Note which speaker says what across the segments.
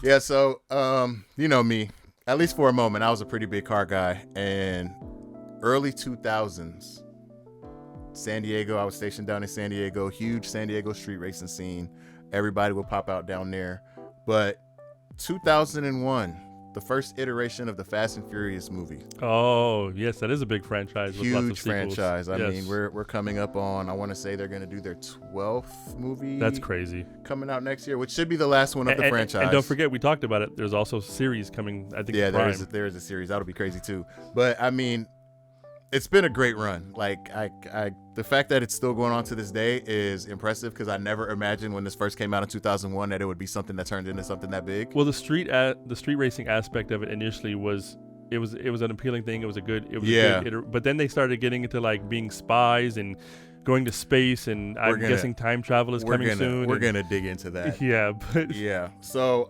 Speaker 1: Yeah, so you know me. At least for a moment, I was a pretty big car guy. And early 2000s, San Diego, I was stationed down in San Diego, huge San Diego street racing scene. Everybody would pop out down there. But 2001, the first iteration of the Fast and Furious movie.
Speaker 2: Oh, yes, that is a big franchise with lots of
Speaker 1: Huge
Speaker 2: sequels.
Speaker 1: franchise. I
Speaker 2: Yes.
Speaker 1: mean, we're coming up on, I want to say they're going to do their 12th movie.
Speaker 2: That's crazy.
Speaker 1: Coming out next year, which should be the last one of the franchise.
Speaker 2: And don't forget, we talked about it. There's also series coming, I think,
Speaker 1: Yeah,
Speaker 2: Prime.
Speaker 1: there is a series. That'll be crazy too. But I mean, it's been a great run. Like the fact that it's still going on to this day is impressive because I never imagined when this first came out in 2001 that it would be something that turned into something that big.
Speaker 2: Well, the street racing aspect of it initially was an appealing thing. It was a good but then they started getting into like being spies and going to space, and I'm guessing time travel is coming soon.
Speaker 1: We're gonna dig into that.
Speaker 2: Yeah, but
Speaker 1: yeah. So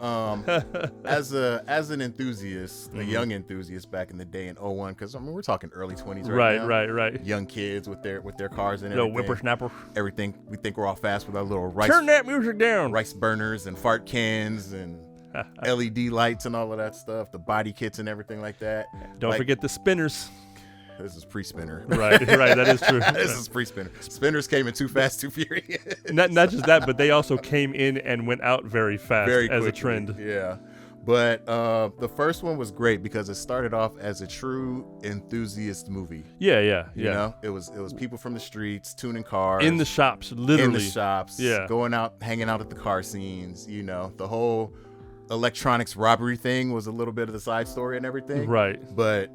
Speaker 1: as an enthusiast, a young enthusiast back in the day in 01, because I mean we're talking early 20s right now.
Speaker 2: Right.
Speaker 1: Young kids with their cars and
Speaker 2: Little
Speaker 1: everything.
Speaker 2: whippersnapper.
Speaker 1: Everything we think we're all fast with our little rice.
Speaker 2: Turn that music down.
Speaker 1: Rice burners and fart cans and LED lights and all of that stuff, the body kits and everything like that.
Speaker 2: Don't forget the spinners.
Speaker 1: This is pre-spinner.
Speaker 2: Right, that is true.
Speaker 1: This is pre-spinner. Spinners came in Too Fast, Too Furious.
Speaker 2: Not just that, but they also came in and went out very fast as a trend.
Speaker 1: Yeah. But the first one was great because it started off as a true enthusiast movie.
Speaker 2: Yeah.
Speaker 1: You know, it was people from the streets tuning cars
Speaker 2: in the shops, literally.
Speaker 1: In the shops,
Speaker 2: yeah,
Speaker 1: going out, hanging out at the car scenes. You know, the whole electronics robbery thing was a little bit of the side story and everything.
Speaker 2: Right.
Speaker 1: But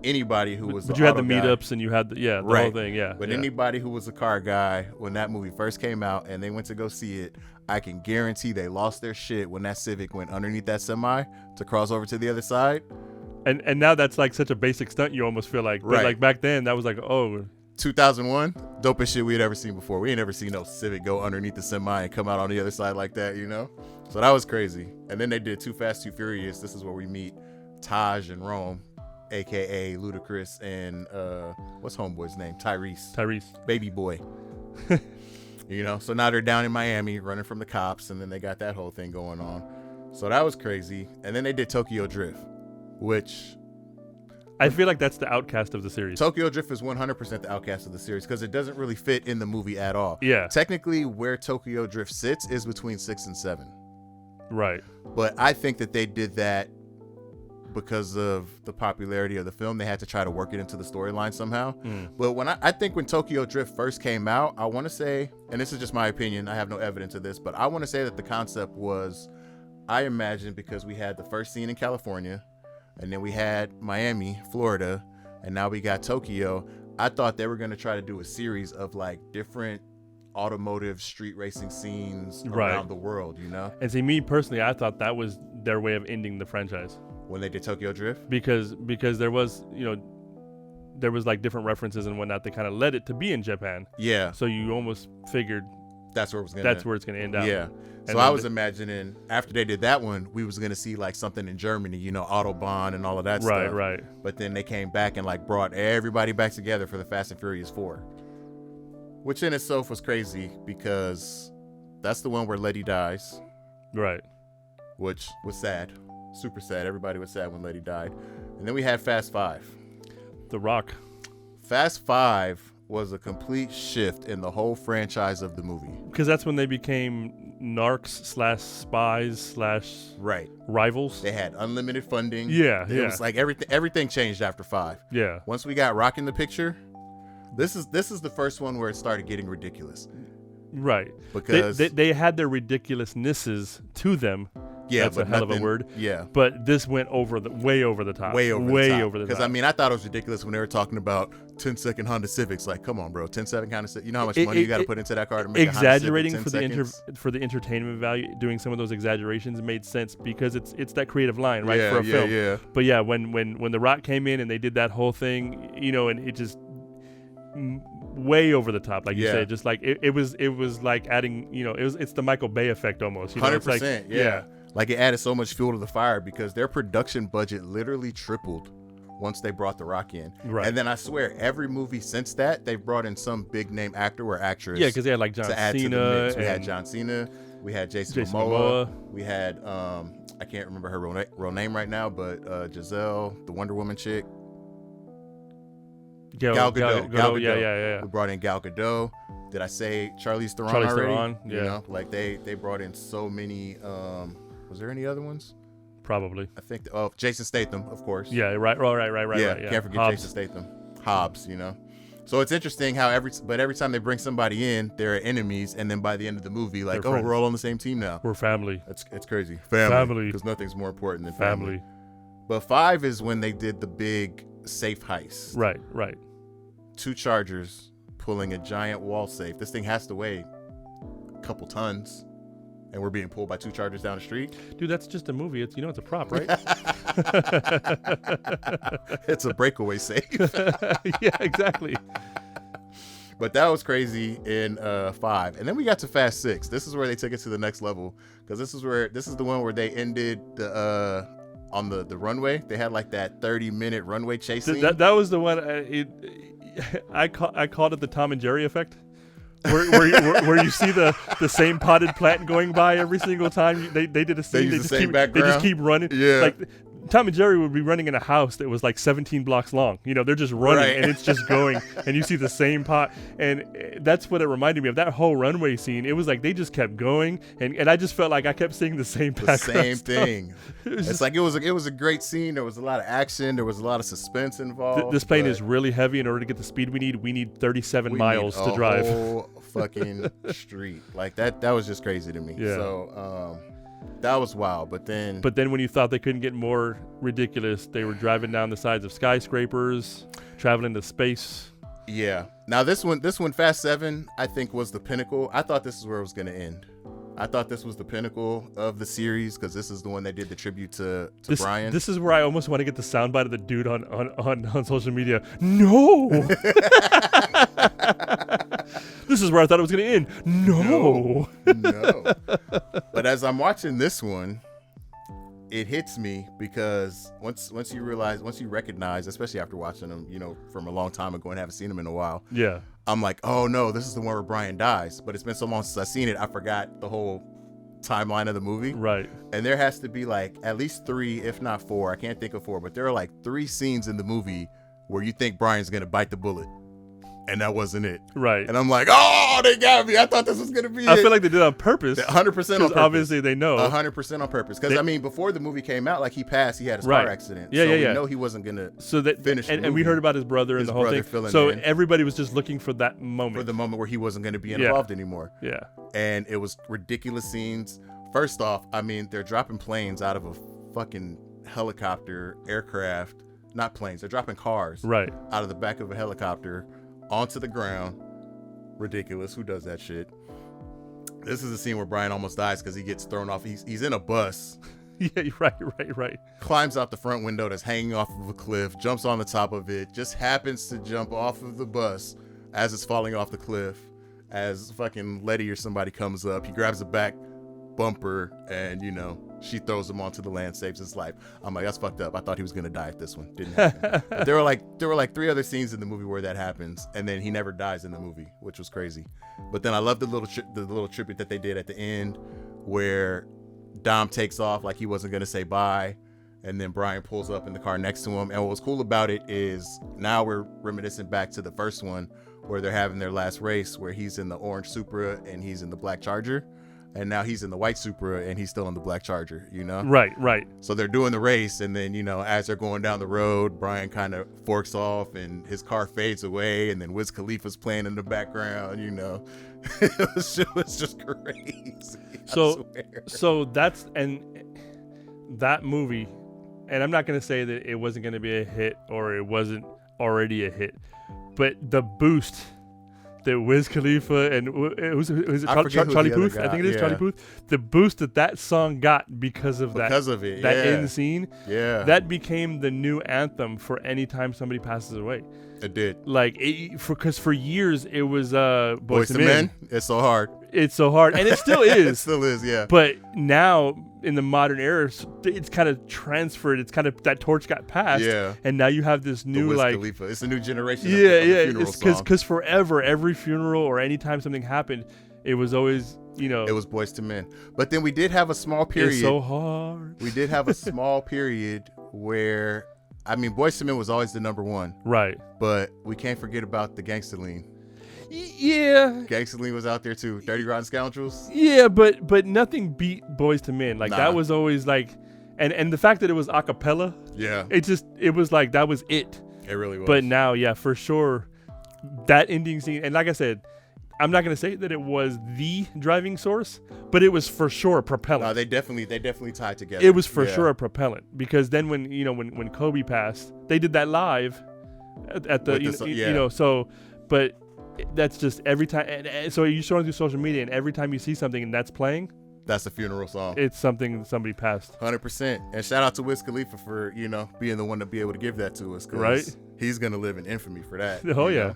Speaker 1: anybody who was,
Speaker 2: but you had the meetups and you had the whole thing. Yeah.
Speaker 1: But anybody who was a car guy when that movie first came out and they went to go see it, I can guarantee they lost their shit when that Civic went underneath that semi to cross over to the other side.
Speaker 2: And now that's like such a basic stunt, you almost feel like. But like back then, that was like,
Speaker 1: 2001, dopest shit we had ever seen before. We ain't ever seen no Civic go underneath the semi and come out on the other side like that, you know? So that was crazy. And then they did Too Fast, Too Furious. This is where we meet Taj and Rome, a.k.a. Ludacris and, what's homeboy's name? Tyrese. Baby boy. You know, so now they're down in Miami running from the cops, and then they got that whole thing going on. So that was crazy. And then they did Tokyo Drift, which
Speaker 2: I feel like that's the outcast of the series.
Speaker 1: Tokyo Drift is 100% the outcast of the series because it doesn't really fit in the movie at all.
Speaker 2: Yeah.
Speaker 1: Technically, where Tokyo Drift sits is between 6 and 7.
Speaker 2: Right.
Speaker 1: But I think that they did that because of the popularity of the film. They had to try to work it into the storyline somehow. But when I think when Tokyo Drift first came out, I want to say, and this is just my opinion, I have no evidence of this, but I want to say that the concept was, I imagine, because we had the first scene in California, and then we had Miami, Florida, and now we got Tokyo. I thought they were going to try to do a series of like different automotive street racing scenes around the world, you know?
Speaker 2: And see, me personally, I thought that was their way of ending the franchise.
Speaker 1: When they did Tokyo Drift?
Speaker 2: Because there was, there was like different references and whatnot that kind of led it to be in Japan.
Speaker 1: Yeah.
Speaker 2: So you almost figured
Speaker 1: that's where it's going
Speaker 2: to end up.
Speaker 1: Yeah. So I was imagining after they did that one, we was going to see like something in Germany, you know, Autobahn and all of that stuff.
Speaker 2: Right.
Speaker 1: But then they came back and like brought everybody back together for the Fast and Furious 4. Which in itself was crazy because that's the one where Letty dies.
Speaker 2: Right.
Speaker 1: Which was sad. Super sad. Everybody was sad when Letty died. And then we had Fast 5.
Speaker 2: The Rock.
Speaker 1: Fast 5 was a complete shift in the whole franchise of the movie.
Speaker 2: Because that's when they became narcs/spies/ rivals.
Speaker 1: They had unlimited funding.
Speaker 2: Yeah.
Speaker 1: It was like everything changed after 5.
Speaker 2: Yeah.
Speaker 1: Once we got Rock in the picture, this is the first one where it started getting ridiculous.
Speaker 2: Right.
Speaker 1: Because
Speaker 2: they had their ridiculousnesses to them.
Speaker 1: Yeah,
Speaker 2: that's a hell of a word.
Speaker 1: Yeah,
Speaker 2: but this went way over the top.
Speaker 1: Way over the top.
Speaker 2: Because
Speaker 1: I mean, I thought it was ridiculous when they were talking about 10-second Honda Civics. Like, come on, bro, 10-second Honda Civic. You know how much money you got to put into that car to make
Speaker 2: exaggerating
Speaker 1: a Honda Civic
Speaker 2: for the entertainment value. Doing some of those exaggerations made sense because it's that creative line, right, for a film.
Speaker 1: Yeah.
Speaker 2: But yeah, when The Rock came in and they did that whole thing, and it just way over the top, like you said, just like it was like adding, it's the Michael Bay effect almost.
Speaker 1: 100%. Yeah. Like it added so much fuel to the fire because their production budget literally tripled once they brought The Rock in.
Speaker 2: Right.
Speaker 1: And then I swear every movie since that they've brought in some big name actor or actress.
Speaker 2: Yeah, because they had like John Cena.
Speaker 1: We had John Cena. We had Jason Momoa. We had I can't remember her real name right now, but Giselle, the Wonder Woman chick. Gal Gadot.
Speaker 2: Yeah.
Speaker 1: We brought in Gal Gadot. Did I say Charlize Theron already?
Speaker 2: Theron, yeah.
Speaker 1: You know, like they brought in so many. Was there any other ones?
Speaker 2: Probably.
Speaker 1: I think. Jason Statham, of course.
Speaker 2: Yeah, right.
Speaker 1: Yeah, can't forget Jason Statham. Hobbs, you know. So it's interesting how every time they bring somebody in, they're enemies, and then by the end of the movie, like,
Speaker 2: they're friends.
Speaker 1: We're all on the same team now.
Speaker 2: We're family.
Speaker 1: It's crazy. Family. Because nothing's more important than family. But 5 is when they did the big safe heist.
Speaker 2: Right.
Speaker 1: 2 Chargers pulling a giant wall safe. This thing has to weigh a couple tons, and we're being pulled by 2 Chargers down the street.
Speaker 2: Dude, that's just a movie. It's a prop, right?
Speaker 1: It's a breakaway safe.
Speaker 2: Yeah, exactly.
Speaker 1: But that was crazy in 5, and then we got to Fast 6. This is where they took it to the next level, because this is the one where they ended the on the runway. They had like that 30-minute runway chase scene.
Speaker 2: That was the one. I called it the Tom and Jerry effect. Where you see the same potted plant going by every single time they did a scene. They just keep running.
Speaker 1: Yeah.
Speaker 2: Like Tom and Jerry would be running in a house that was like 17 blocks long. You know, they're just running
Speaker 1: right.
Speaker 2: And it's just going, and you see the same pot. And that's what it reminded me of. That whole runway scene. It was like they just kept going, and I just felt like I kept seeing the same
Speaker 1: thing. It's like it was a great scene. There was a lot of action. There was a lot of suspense involved.
Speaker 2: This plane is really heavy. In order to get the speed we need 37 miles to drive.
Speaker 1: Whole fucking street like that. That was just crazy to me.
Speaker 2: Yeah.
Speaker 1: So that was wild. But then
Speaker 2: when you thought they couldn't get more ridiculous, they were driving down the sides of skyscrapers, traveling to space.
Speaker 1: Yeah. Now this one, Fast 7, I think was the pinnacle. I thought this is where it was going to end. I thought this was the pinnacle of the series because this is the one they did the tribute to Brian.
Speaker 2: This is where I almost want to get the soundbite of the dude on social media. No. This is where I thought it was going to end. No.
Speaker 1: But as I'm watching this one, it hits me because once you recognize, especially after watching them, you know, from a long time ago and haven't seen them in a while.
Speaker 2: Yeah.
Speaker 1: I'm like, oh no, this is the one where Brian dies. But it's been so long since I've seen it, I forgot the whole timeline of the movie.
Speaker 2: Right.
Speaker 1: And there has to be like at least 3, if not 4. I can't think of 4, but there are like 3 scenes in the movie where you think Brian's gonna bite the bullet. And that wasn't it.
Speaker 2: Right.
Speaker 1: And I'm like, oh, they got me. I thought this was going to be it.
Speaker 2: I feel like they did it on purpose.
Speaker 1: 100% on purpose.
Speaker 2: Obviously, they know.
Speaker 1: 100% on purpose. Because, I mean, before the movie came out, like, he passed. He had a car accident.
Speaker 2: Yeah,
Speaker 1: we know he wasn't going to finish
Speaker 2: and we heard about his brother and the whole thing. So everybody was just looking for that moment.
Speaker 1: For the moment where he wasn't going to be involved anymore.
Speaker 2: Yeah.
Speaker 1: And it was ridiculous scenes. First off, I mean, they're dropping planes out of a fucking helicopter, aircraft. Not planes. They're dropping cars.
Speaker 2: Right.
Speaker 1: Out of the back of a helicopter. Onto the ground. Ridiculous. Who does that shit? This is the scene where Brian almost dies because he gets thrown off. He's in a bus.
Speaker 2: Yeah, right.
Speaker 1: Climbs out the front window that's hanging off of a cliff, jumps on the top of it, just happens to jump off of the bus as it's falling off the cliff. As fucking Letty or somebody comes up, he grabs the back bumper and, you know, she throws him onto the land, saves his life. I'm like, that's fucked up. I thought he was gonna die at this one. Didn't happen. But there were like 3 other scenes in the movie where that happens, and then he never dies in the movie, which was crazy. But then I love the little tribute that they did at the end, where Dom takes off like he wasn't gonna say bye, and then Brian pulls up in the car next to him. And what was cool about it is now we're reminiscing back to the first one, where they're having their last race, where he's in the orange Supra and he's in the black Charger. And now he's in the white Supra and he's still in the black Charger, you know?
Speaker 2: Right.
Speaker 1: So they're doing the race, and then, you know, as they're going down the road, Brian kind of forks off and his car fades away, and then Wiz Khalifa's playing in the background, you know? It was just crazy.
Speaker 2: So that's, and that movie, and I'm not going to say that it wasn't going to be a hit or it wasn't already a hit, but the boost that Wiz Khalifa and was it Charlie Puth? I think it is Charlie Puth. The boost that song got because of that end scene, that became the new anthem for any time somebody passes away.
Speaker 1: It did.
Speaker 2: Like, because for years it was Boyz II Men.
Speaker 1: It's so hard,
Speaker 2: and it still is.
Speaker 1: It still is, yeah.
Speaker 2: But now in the modern era, it's kind of transferred. It's kind of that torch got passed, and now you have this new
Speaker 1: Wiz
Speaker 2: like
Speaker 1: Khalifa. It's a new generation.
Speaker 2: Because forever every funeral or anytime something happened, It was always,
Speaker 1: it was Boyz II Men. But then we did have a small period.
Speaker 2: It's so hard.
Speaker 1: We did have a small period where, Boyz II Men was always the number one.
Speaker 2: Right.
Speaker 1: But we can't forget about the Gangsta Lean.
Speaker 2: Yeah.
Speaker 1: Gangsta Lean was out there too. Dirty Rotten Scoundrels.
Speaker 2: Yeah, but nothing beat Boyz II Men. Like, that was always like, and the fact that it was a cappella.
Speaker 1: Yeah.
Speaker 2: It was like, that was it.
Speaker 1: It really was.
Speaker 2: But now, yeah, for sure, that ending scene, and like I said, I'm not gonna say that it was the driving source, but it was for sure a propellant.
Speaker 1: No, they definitely tied together.
Speaker 2: It was for sure a propellant, because then when Kobe passed, they did that live at the so, but that's just every time. And so you're showing through social media, and every time you see something and that's playing,
Speaker 1: that's a funeral song.
Speaker 2: It's something somebody passed.
Speaker 1: 100%. And shout out to Wiz Khalifa for being the one to be able to give that to us,
Speaker 2: right?
Speaker 1: He's gonna live in infamy for that.
Speaker 2: Oh yeah,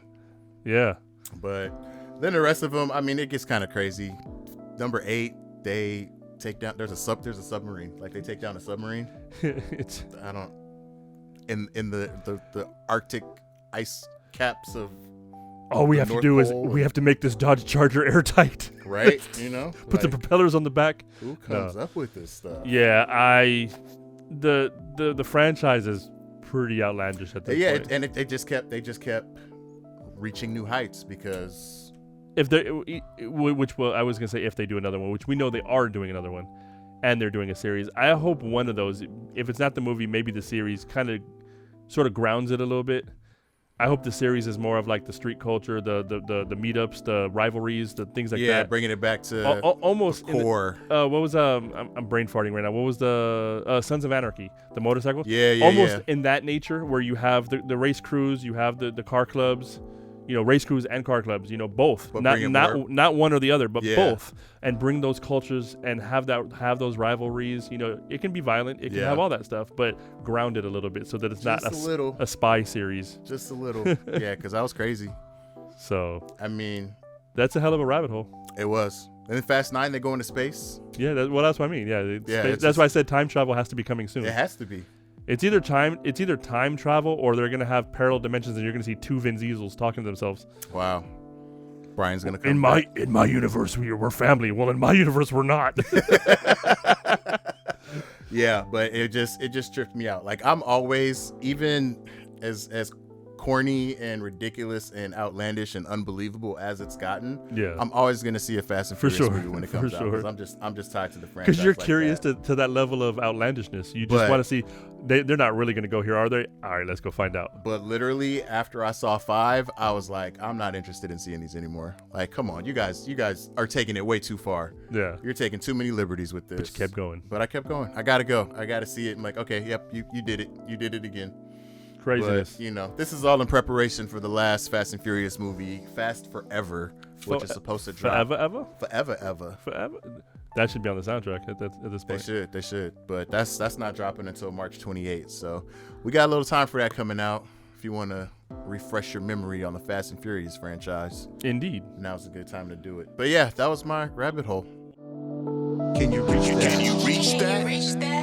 Speaker 2: yeah.
Speaker 1: But then the rest of them, it gets kind of crazy. Number 8, they take down. There's a submarine. Like, they take down a submarine.
Speaker 2: It's
Speaker 1: in the Arctic ice caps of.
Speaker 2: All we have to do is we have to make this Dodge Charger airtight.
Speaker 1: Right?
Speaker 2: Put the propellers on the back.
Speaker 1: Who comes up with this stuff?
Speaker 2: Yeah, the franchise is pretty outlandish at this point.
Speaker 1: Yeah, and they just kept reaching new heights, because
Speaker 2: if they, I was gonna say if they do another one, which we know they are doing another one, and they're doing a series. I hope one of those, if it's not the movie, maybe the series kind of sort of grounds it a little bit. I hope the series is more of like the street culture, the meetups, the rivalries, the things like that.
Speaker 1: Yeah, bringing it back to
Speaker 2: almost
Speaker 1: core.
Speaker 2: What was I'm brain farting right now. What was the Sons of Anarchy, the motorcycle?
Speaker 1: Yeah.
Speaker 2: Almost in that nature, where you have the race crews, you have the car clubs, race crews and car clubs, both.
Speaker 1: But
Speaker 2: not one or the other, but both, and bring those cultures and have those rivalries. It can be violent, it can have all that stuff, but ground it a little bit so that it's just not a spy series.
Speaker 1: Just a little, yeah, because that was crazy.
Speaker 2: So
Speaker 1: that's
Speaker 2: a hell of a rabbit hole.
Speaker 1: It was. And then Fast 9, they go into space.
Speaker 2: Yeah, that's what I mean. Yeah, that's why I said time travel has to be coming soon.
Speaker 1: It has to be.
Speaker 2: It's either time travel, or they're gonna have parallel dimensions, and you're gonna see two Vin Diesels talking to themselves.
Speaker 1: Wow. Brian's gonna come.
Speaker 2: In my universe, we're family. Well, in my universe, we're not.
Speaker 1: Yeah, but it just tripped me out. Like, I'm always, even as corny and ridiculous and outlandish and unbelievable as it's gotten, I'm always gonna see a Fast and Furious movie when it comes out, because I'm just tied to the franchise.
Speaker 2: Because you're curious to that level of outlandishness. You just want to see. They're not really gonna go here, are they? All right, let's go find out.
Speaker 1: But literally, after I saw 5, I was like, I'm not interested in seeing these anymore. Like, come on, you guys are taking it way too far.
Speaker 2: Yeah,
Speaker 1: you're taking too many liberties with this.
Speaker 2: But you kept going.
Speaker 1: But I kept going. I gotta go. I gotta see it. I'm like, okay, yep, you did it. You did it again.
Speaker 2: Craziness.
Speaker 1: But, this is all in preparation for the last Fast and Furious movie, Fast Forever, which is supposed to drop. Forever.
Speaker 2: That should be on the soundtrack at this point.
Speaker 1: They should. But that's not dropping until March 28th. So we got a little time for that coming out. If you want to refresh your memory on the Fast and Furious franchise.
Speaker 2: Indeed.
Speaker 1: Now's a good time to do it. But yeah, that was my rabbit hole. Can you reach that?
Speaker 3: Can you reach that?